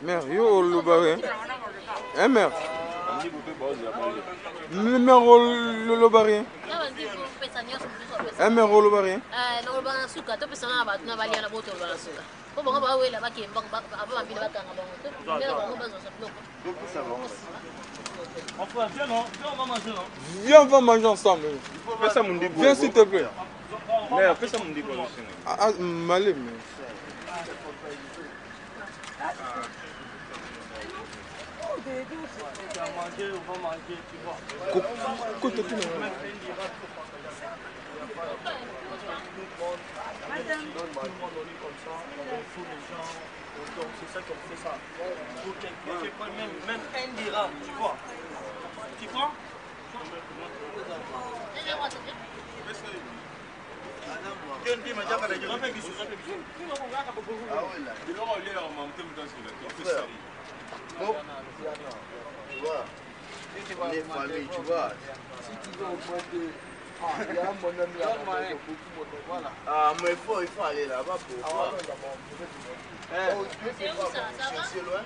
Mère, yo le barré. Hein mère? Mère le barré. Hein mère le barré. Le barré suka, tu peux s'en avoir na valia na boto le barré suka. Ko bongo ba wela ba kemba ba ba mbila ba kanga bongo. Mère bongo ba zo saplo. Enfin, viens non, viens on va manger non. Viens on va manger ensemble. Fais ça mon début. Viens s'il te plaît. Mais fais ça mon début. Ah malé mais. On va manger, tu vois. Côté tout. Donc c'est ça qu'on fait ça. Pour quelqu'un qui prend même 1 dirham, tu vois. Tu prends? Les familles, tu vois. Si tu veux augmenter, il y a mon ami là. Ah, mais il faut aller là-bas pour voir. C'est loin.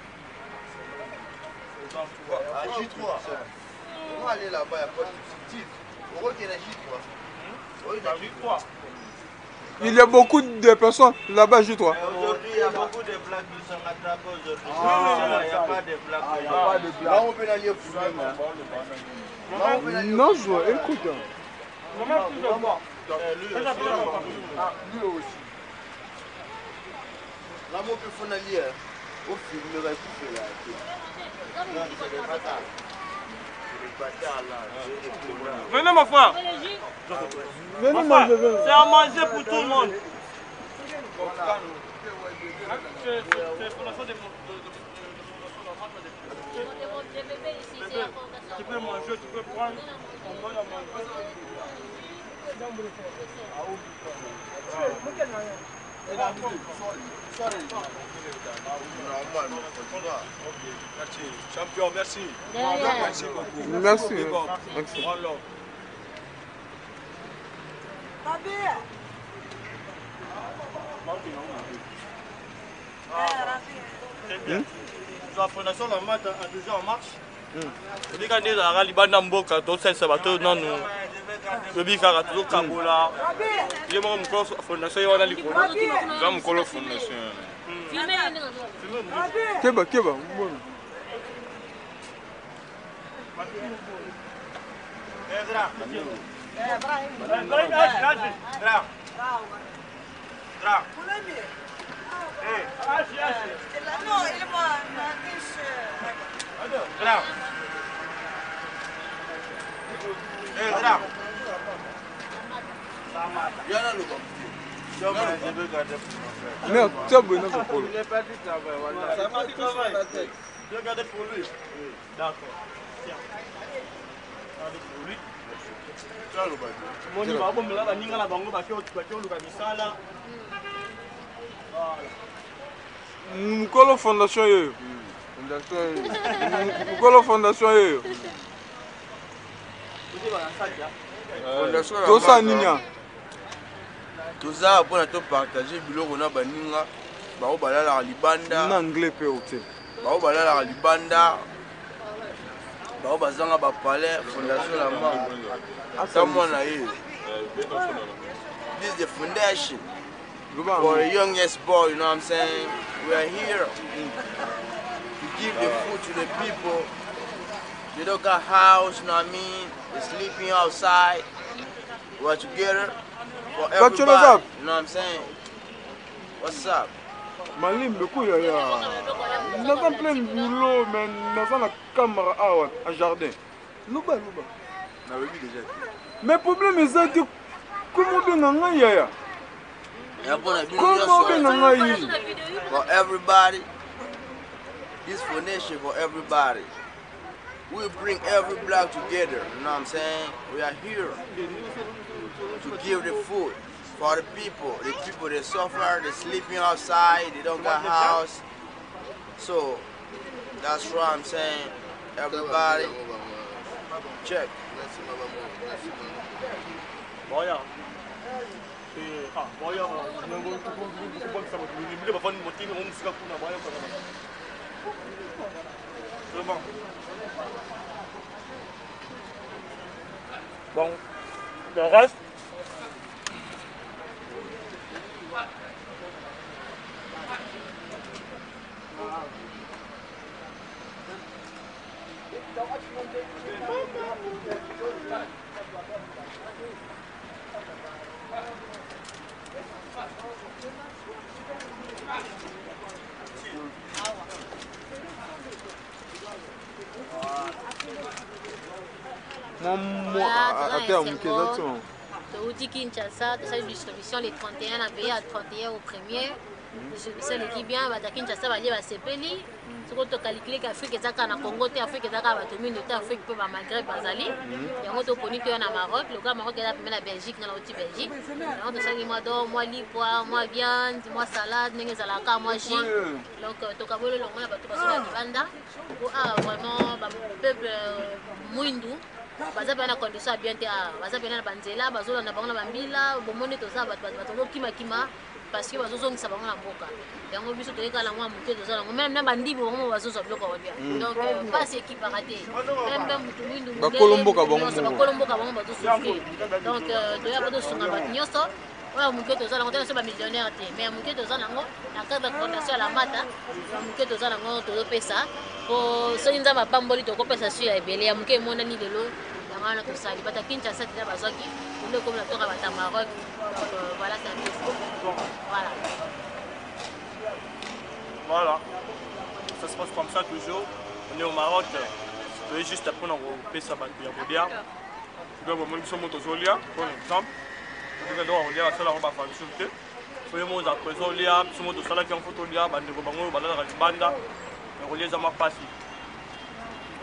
À J3. On va aller là-bas, il n'y a pas de souci. On voit qu'il y a J3. Oui, il y a J3. Il y a beaucoup de personnes là-bas, J3. Aujourd'hui, il y a beaucoup de blagues qui sont attrapées aujourd'hui. Il n'y a pas de blagues. Il n'y a pas de blagues. Là, on peut aller pour non, je vois, écoute. Lui aussi. Là, on peut faire un lien. Au film, il va couper là. Non, c'est des bâtards. C'est des bâtards là. Venez mon frère. Venez manger. C'est à manger pour tout le monde. Tu peux manger, tu peux prendre. On va la manger. Champion, merci. Merci beaucoup. Merci. La fondation la mat a déjà en marche. Et quand on est à Libana Mboka, tout ça, ça va tout non nous. Le bicara tout Kabola. Il y a mon fondation y a l'icône. Comme colo fondation. Keba. Merde, tu as besoin de polo. Il est pas du travail, voilà. Ça m'a dit travail. Je vais garder pour lui. D'accord. Tiens. Regardez pour lui. Mon niveau, bon, mais là, la ninga la bango, parce que tu vas te le misala. Voilà. Mukolo fondation yo. Mukolo fondation yo. Tout ça ninya. Tout ça pour nous partager biloko na baninga. Bao balala libanda. En anglais pe ote. Bao balala libanda. Bao bazanga ba palais fondation la ma. Someone here. This is the foundation. For the youngest boy, you know what I'm saying? We are here to give the food to the people. They don't got house, you know what I mean? They're sleeping outside. We're together for everybody. You know what I'm saying? What's up? Malim, le coup, il y a. Nous avons plein de boulot, mais nous avons la caméra à jardin. Louba. On avait vu déjà. Mais le problème est que comment on a yaya? For everybody, this foundation for everybody. We bring every black together, you know what I'm saying? We are here to give the food for the people that suffer, they're sleeping outside, they don't got house. So that's what I'm saying. Everybody, check. Bon, le reste. Touti Kinshasa, tu sais, distribution les 31 à payer à 31 au premier. C'est l'équipe bien, bah Kinshasa va dire sepeli. Ce que tu calcules qu'Afrique est à Congo, Afrique est à Batomine, Afrique peut va Maghreb, Bazali. Et on te connaît en Maroc, le gars Maroc est là la Belgique, dans la haute Belgique. On te sait moi d'or, moi lipois, moi viande, moi salade, n'est-ce pas moi jus. Donc tu as volé le monde à Batomine Banda pour vraiment peuple Mwindu. Baza bana condition bien te baza bana banzela bazola na bango na bambila bomone to za bato kima kima parce que bazozongisa bango na mboka yango biso toyeka la mwa muke to za lango même na bandi bongo bazozo biloko wa bien donc pas équipe raté même mutu mwindu bakolomboka bango bazo souffrir donc toya bato sunga bat nyoso oya muke to za lango tena so ba millionnaire te mais muke to za lango na cadre de fondation la mata muke to za lango to pesa po so inza mapamboli to ko pesa sur ya ebele ya muke mona ni lelo ngana to sali bata Kinshasa tena bazaki ndio comme la toka bata Maroc voilà c'est un peu voilà voilà ça se passe comme ça toujours on est au Maroc on est juste après on pesa batu ya bodia donc on monte sur moto zolia par exemple on va devoir regarder ça là on va faire sur te faut mo za zolia sur moto sala qui en photo lia bande ko bango balala ka banda on les a ma passi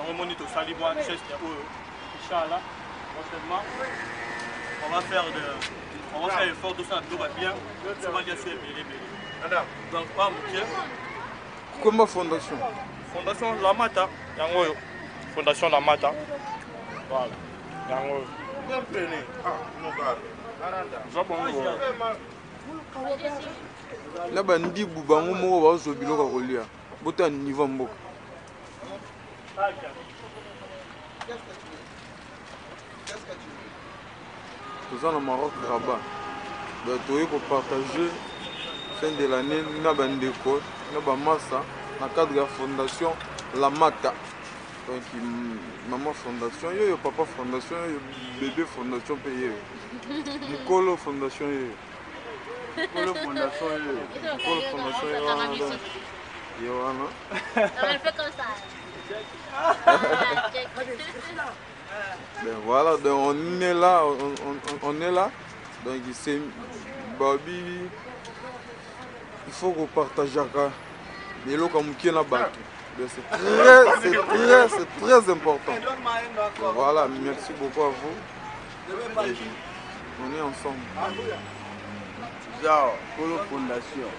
on monte to sali moi chest ya Inch'Allah, prochainement, on va faire l'effort de ça, tout va bien, ça va bien se bien. Donc, pas mon comment fondation? Fondation La Mata, Yango. Fondation La Mata. Voilà. Yango. Na bandi bubango moko bazo biloko kolia. Bota niveau mboka. Nous sommes au Maroc, Rabat. Donc, nous pouvons partager fin de l'année, nous avons une école, nous avons massa, dans le cadre de la fondation La Mata. Donc, maman fondation, yo papa fondation, yo bébé fondation payé. Nicolo fondation, Nicolo fondation, Nicolo fondation, Yohana. Elle fait comme ça. Ben voilà, donc on est là, on est là. Donc c'est Babi, il faut qu'on partage les lots comme qui n'a pas. C'est très important. Donc voilà, merci beaucoup à vous. Et on est ensemble. Zao, Polo Fondation.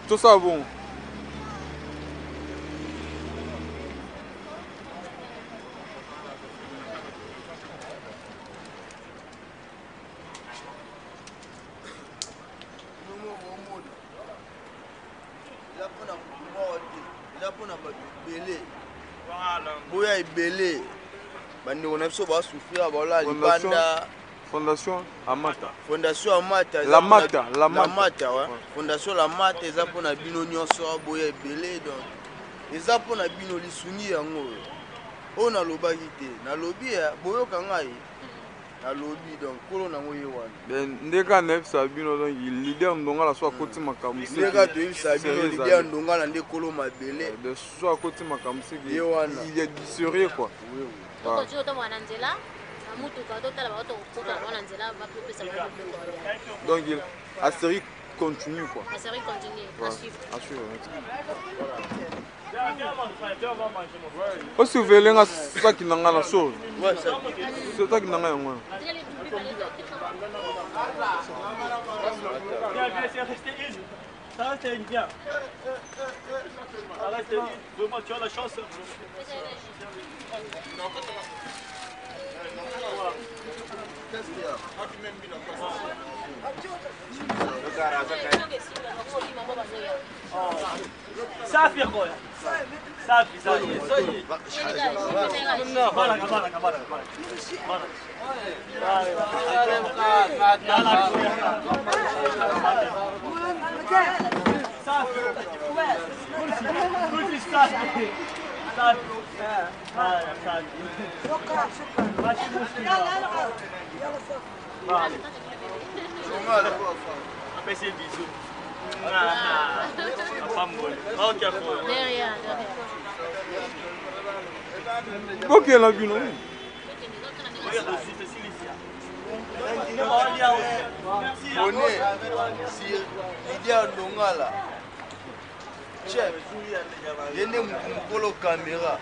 Tout ça bon. Boya ebele bandi on a so ba souffrir voilà libanda Fondation Amata. Fondation Amata. La Mata, La Mata, ouais. Fondation La Mata eza pona bino nyonso boya ebele donc eza pona bino lisungi yango. On a lobaki te na lobi ya boyoka ngai. Na lobi donc kolo nango yewana. Ben ndeka nef sabino donc il leader ndonga la soit côté makamsi. Ndeka de sabino leader ndonga na ndekolo mabele. De soit côté makamsi yewana. Il est sérieux quoi. Oui. Donc tu as mwana nzela. Donc la série continue quoi. La série continue, à suivre. À suivre. Aussi vous voulez un sac qui n'a pas la chose. Ouais, ça. C'est ça qui n'a pas la chose. Viens, restez une. Ça reste une, viens. Ça reste une. Vraiment, tu as la chance. Safi khoya. Safi. Bala. Fais des bisous. Ok, la vue, non? Bonnet, si Lydia Ndongala, chef, yende mukolo caméra.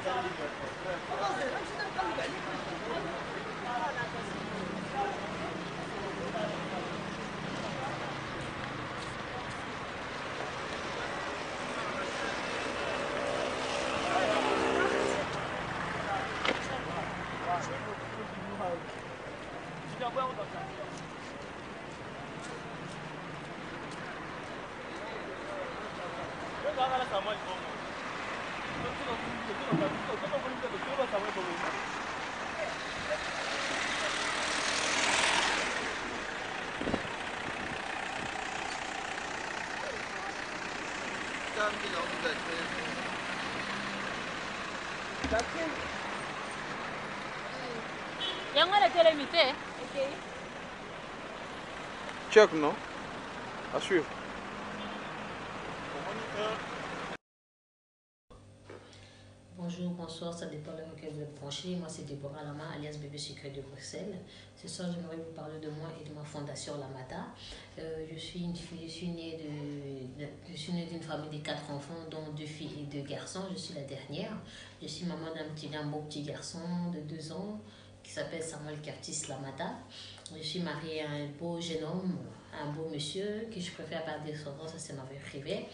Check, non? Assure. Bonjour, bonsoir, ça dépend de lequel vous êtes branché. Moi, c'est Déborah Lama, alias Bébé Secret de Bruxelles. Ce soir, j'aimerais vous parler de moi et de ma fondation Lamata. Je suis née d'une famille de 4 enfants, dont 2 filles et 2 garçons. Je suis la dernière. Je suis maman d'un beau petit garçon de 2 ans qui s'appelle Samuel Curtis Lamata. Je suis mariée à un beau jeune homme, un beau monsieur, que je préfère parler de son nom, ça c'est ma vie privée.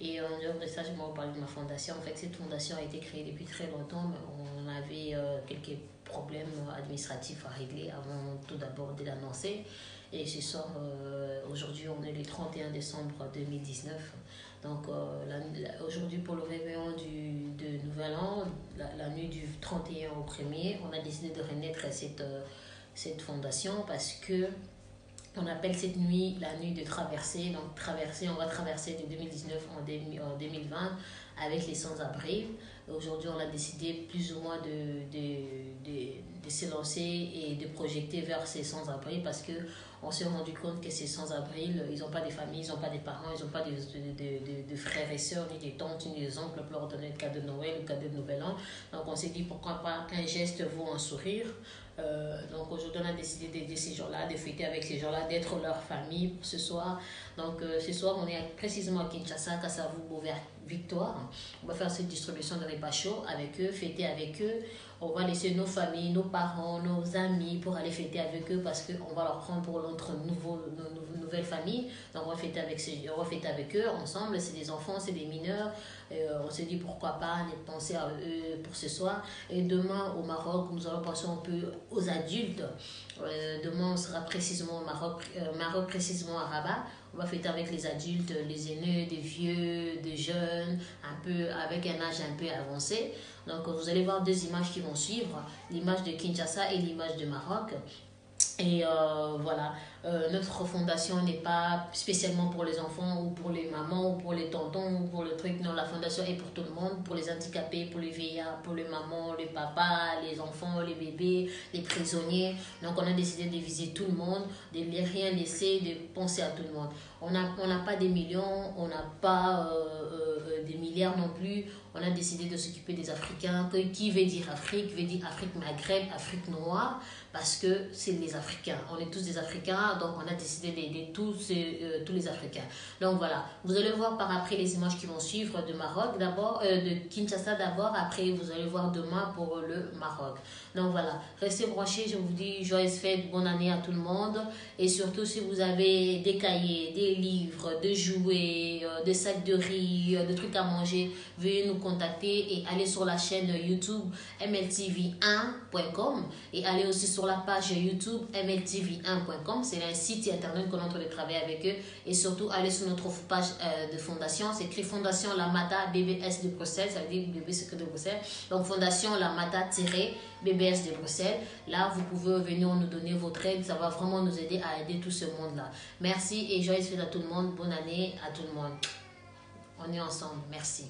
Et en dehors de ça, je vais vous parler de ma fondation. En fait, cette fondation a été créée depuis très longtemps, mais on avait quelques problèmes administratifs à régler avant tout d'abord de l'annoncer. Et ce soir, aujourd'hui, on est le 31 décembre 2019. Donc, aujourd'hui, pour le réveillon de Nouvel An, la nuit du 31 au 1er, on a décidé de renaître cette fondation parce que on appelle cette nuit la nuit de traversée. Donc, on va traverser de 2019 en 2020 avec les sans-abri. Aujourd'hui, on a décidé plus ou moins de se lancer et de projeter vers ces sans-abri parce qu'on s'est rendu compte que ces sans-abri, ils n'ont pas de famille, ils n'ont pas de parents, ils n'ont pas de frères et sœurs, ni des tantes, ni des oncles pour leur donner le cadeau de Noël, le cadeau de Nouvel An. Donc, on s'est dit pourquoi pas un geste vaut un sourire. Donc aujourd'hui on a décidé d'aider ces gens-là, de fêter avec ces gens-là, d'être leur famille pour ce soir. Donc ce soir on est précisément à Kinshasa, Kasavubu, vers Victoire. On va faire cette distribution de repas chauds avec eux, fêter avec eux. On va laisser nos familles, nos parents, nos amis pour aller fêter avec eux parce qu'on va leur prendre pour notre nouvelle famille. Donc on va fêter avec eux ensemble. C'est des enfants, c'est des mineurs. On s'est dit pourquoi pas penser à eux pour ce soir. Et demain au Maroc, nous allons penser un peu aux adultes. Demain on sera précisément au Maroc précisément à Rabat. On va fêter avec les adultes, les aînés, des vieux, des jeunes, un peu avec un âge un peu avancé. Donc vous allez voir 2 images qui vont suivre, l'image de Kinshasa et l'image de Maroc. Et voilà, notre fondation n'est pas spécialement pour les enfants ou pour les mamans ou pour les tontons ou pour le truc. Non, la fondation est pour tout le monde, pour les handicapés, pour les vieillards, pour les mamans, les papas, les enfants, les bébés, les prisonniers. Donc on a décidé de viser tout le monde, de ne rien laisser, de penser à tout le monde. On n'a pas des millions, on n'a pas des milliards non plus. on a décidé de s'occuper des Africains. Qui veut dire Afrique Maghreb, Afrique noire, parce que c'est les Africains. On est tous des Africains, donc on a décidé d'aider tous les Africains. Donc voilà, vous allez voir par après les images qui vont suivre de Maroc d'abord, de Kinshasa d'abord, après vous allez voir demain pour le Maroc. Donc voilà, restez branchés, je vous dis joyeuse fête, bonne année à tout le monde. Et surtout si vous avez des cahiers, des livres, des jouets, des sacs de riz, des trucs à manger, veuillez nous contacter et allez sur la chaîne YouTube mltv1.com et allez aussi sur la page YouTube mltv1.com. C'est un site internet qu'on est en train de travailler avec eux. Et surtout, allez sur notre page de fondation. C'est écrit Fondation Lamata BBS de Bruxelles. Ça veut dire bébé secret de Bruxelles. Donc, Fondation Lamata-BBS de Bruxelles. Là, vous pouvez venir nous donner votre aide. Ça va vraiment nous aider à aider tout ce monde-là. Merci et joyeuse fête à tout le monde. Bonne année à tout le monde. On est ensemble. Merci.